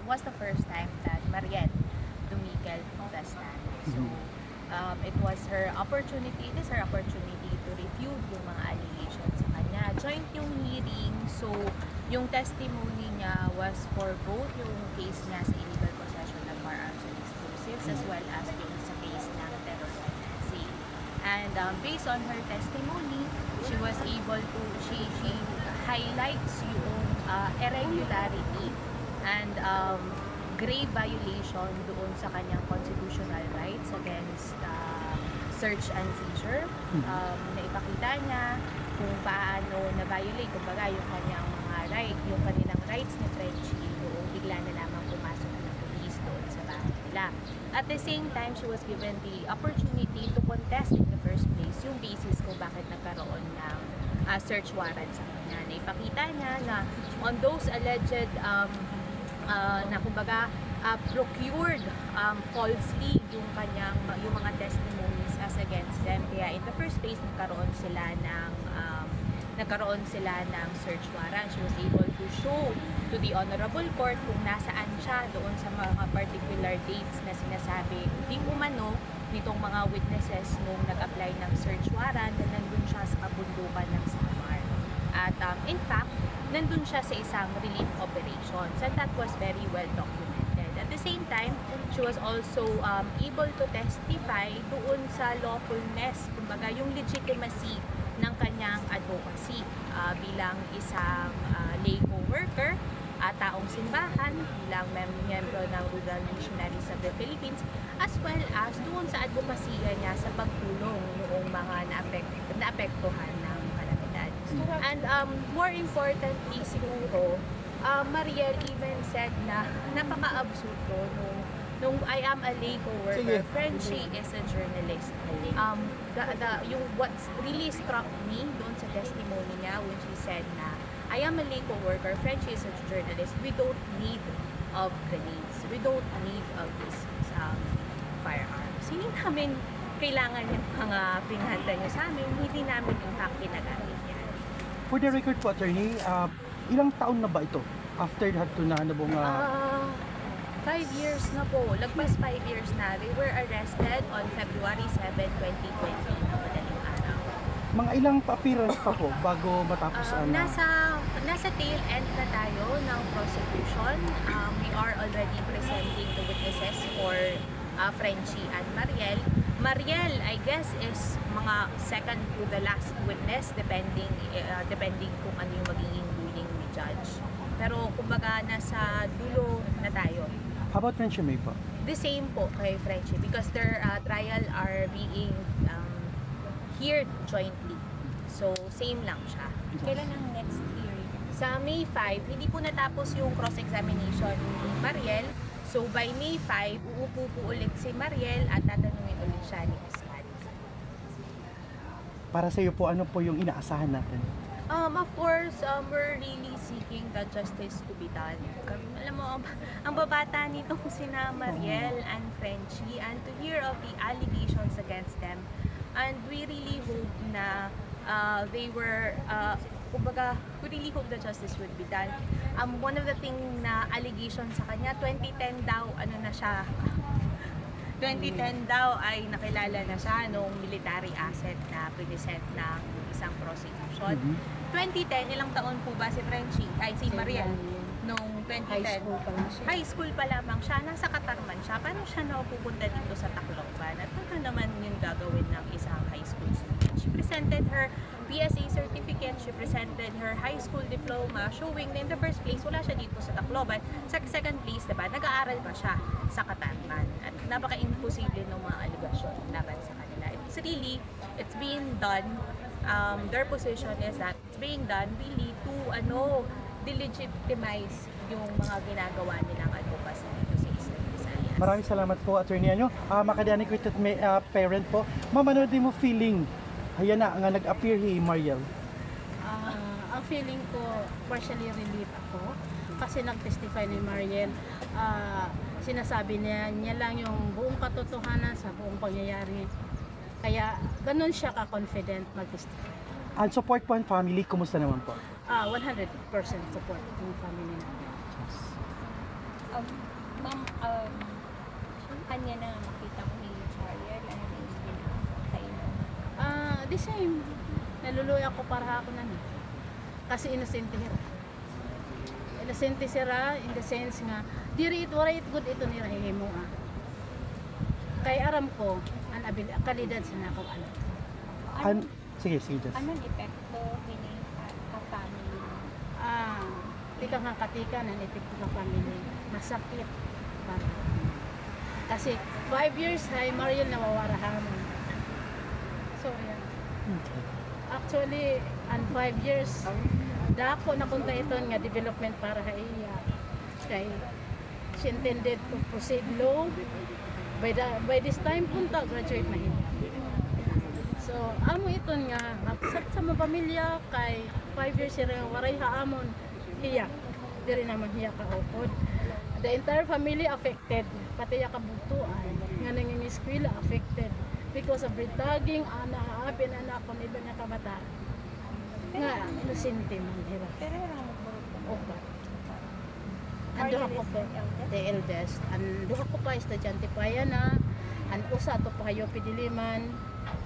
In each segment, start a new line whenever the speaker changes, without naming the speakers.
was the first time that Mariel tumigil the stand. So, it was her opportunity, it is her opportunity to refute yung mga allegations sa kanya. Joint yung hearing, so yung testimony niya was for both yung case niya sa illegal possession ng firearms and explosives as well as yung sa case ng terror financing. And based on her testimony, she was able to, she highlights yung irregularity and grave violation doon sa kanyang constitutional rights against search and seizure. Naipakita niya kung paano na-violate, kumbaga yung kanyang mga right, yung kanilang rights ni Frenchie doon bigla na lamang pumasok ng police doon sa bahay nila. At the same time, she was given the opportunity to contest in the first place yung basis kung bakit nagkaroon ng search warrant sa kanya. Naipakita niya na on those alleged na kumbaga procured falsely yung mga testimonies as against them. Kaya in the first place nagkaroon sila ng search warrant. She was able to show to the Honorable Court kung nasaan siya doon sa mga particular dates na sinasabi di umano nitong mga witnesses nung nag-apply ng search warrant na nandun siya sa kabundukan ng Samar. At in fact, nandun siya sa isang relief operations and that was very well documented. At the same time, she was also able to testify doon sa lawfulness, kumbaga yung legitimacy ng kanyang advocacy bilang isang lay co-worker, taong simbahan, bilang miyembro ng Rural Missionaries of the Philippines, as well as doon sa advokasya niya sa pagtulong noong mga naapektuhan ng kalamidad. And more importantly siguro, Mariel even said na napaka-absurdo nung I am a lay co-worker, Frenchie is a journalist. Yung what really struck me doon sa testimony niya when she said na I am a lay co-worker, Frenchie is a journalist, we don't need of grenades, we don't need of these firearms. Hindi namin kailangan yung mga pinahanda nyo sa amin, hindi namin in fact ginagamit yan.
For the record po, attorney, ilang taon na ba ito after that to na nabong
5 years na po. Lagpas 5 years na. They were arrested on February 7, 2020 na madaling araw.
Mga ilang appearance pa po bago matapos
Nasa tail end na tayo ng prosecution. We are already presenting the witnesses for Frenchie and Mariel. Mariel, I guess, is mga second to the last witness depending kung ano yung magiging ruling ni judge. Pero kumbaga nasa dulo na tayo.
How about Frenchie May po?
The same po kay Frenchie because their trial are being heard jointly. So same lang siya.
Kailan ang next hearing?
Sa May 5, hindi po natapos yung cross-examination ni Mariel. So by May 5, uupo po ulit si Mariel at tatanungin ulit siya ni Oscar.
Para sa iyo po, ano po yung inaasahan natin?
Of course, we're really seeking the justice to be done. Alam mo, ang babata nitong sina Mariel and Frenchie and to hear of the allegations against them. And we really hope na they were, kumbaga, we really hope the justice would be done. One of the thing na allegation sa kanya, 2010 daw, 2010 daw ay nakilala na siya nung military asset na present ng isang prosecution. 2010, ilang taon po ba si Frenchie? Ay, si Mariel? Nung 2010. High school pa lamang siya. Nasa Katarman siya. Paano siya napupunta dito sa Tacloban? At ano naman yung gagawin ng isang high school student? She presented her PSA certificate. She presented her high school diploma showing na in the first place, wala siya dito sa Tacloban. Sa second place, diba, nag-aaral pa siya sa Katarman. At napaka-imposible ng mga aligasyon laban sa kanila. It's being done. Their position is that it's being done really to delegitimize yung mga ginagawa nilang advocacy dito sa Eastern Visayas.
Maraming salamat po, Attorney Anyo. Makadani ko ito may parent po. Mamanood din mo feeling. Ayan na, nga nag-appear si Mariel.
Ang feeling ko, partially relief ako. Kasi nag-testify ni Mariel, sinasabi niya lang yung buong katotohanan sa buong pangyayari. Kaya ganun siya ka-confident mag-testify.
And support po ang family, kumusta naman po?
100% support ng family namin.
Ma'am, kanya na makita ko ni Mariel, ano na yung ginawa sa inyo?
The same. Naluluya ako para ako na ni. Kasi innocent hira. Innocent sira in the sense nga, diri it waray it good ito ni rahihimo kay aram ko, an kalidad sa nako anak.
Sige, Jess.
Anong epekto kini sa family?
Tika nga katika ng epekto sa family. Masakit. Para. Kasi 5 years ay Mariel nawawarahan. So, yan.
Okay.
Actually, and 5 years, dako na punta ito nga development para sa iya. Kay, she intended to proceed law. By this time, punta, graduate na hiya. So, amo ito nga, magsat sa mga pamilya, kay 5 years sila waray haamon, hiya. Diri naman hiya kaupod. The entire family affected, pati ya kabutuan, nga nangingiskwila affected. Because of breedtagging, aapin anak ko, iba na kabata. Nga, inosente man hirap.
Pero harang magburot
Opa. Ando ako pa, the eldest. Ando ako pa, estudyante pa yan na. Ang usa to pa kayo pidiliman.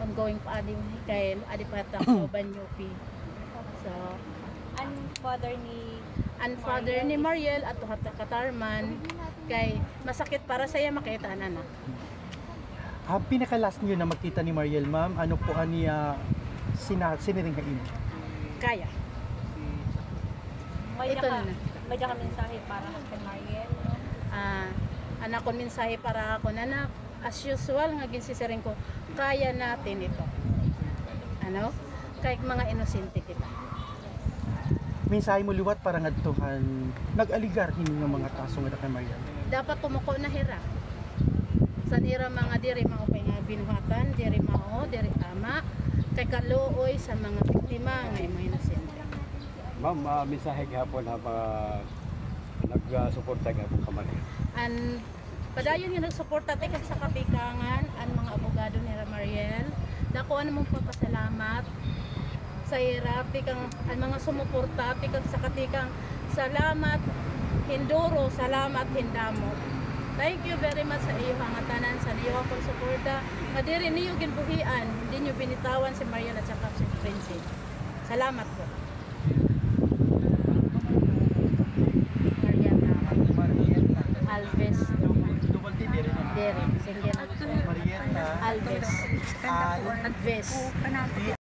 Ongoing pa adi kay adi pa ta Banyopi. So,
ang father ni
father ni Mariel at Katarman kay masakit para saya makita ang anak.
Ang pinaka-last niyo na magkita ni Mariel, ma'am, ano po niya siniringhain?
Kaya. Ito na.
May ka mensahe para kay Mariel.
Anak ko mensahe para ako nanak. As usual nga ginsisiring ko, kaya natin ito. Ano? Kahit mga inosente kita.
Mensahe mo liwat para ngadtuhan nag-aligar hining mga kaso nga kay Mariel.
Dapat tumuko na hira. Sa nira mga diri maupay nga binuhatan, diri mao, diri tama. Kay kaluoy sa mga biktima nga mga inosente.
Ma'am, mensahe gihapon ha nag-suporta gihapon ka man.
And padayon nga nagsuporta tikat sa kapikangan ang mga abogado ni Mariel. Dako ano mong papasalamat sa hirap tikang ang mga sumuporta tikang sa katikang salamat hinduro, salamat hindamo. Thank you very much sa iyo hangatanan sa iyo akong suporta. Madiri niyo ginbuhian, hindi niyo binitawan si Mariel at saka si Princess. Salamat po. Alves. Dere, sige na.
Mariel
Alves. Alves.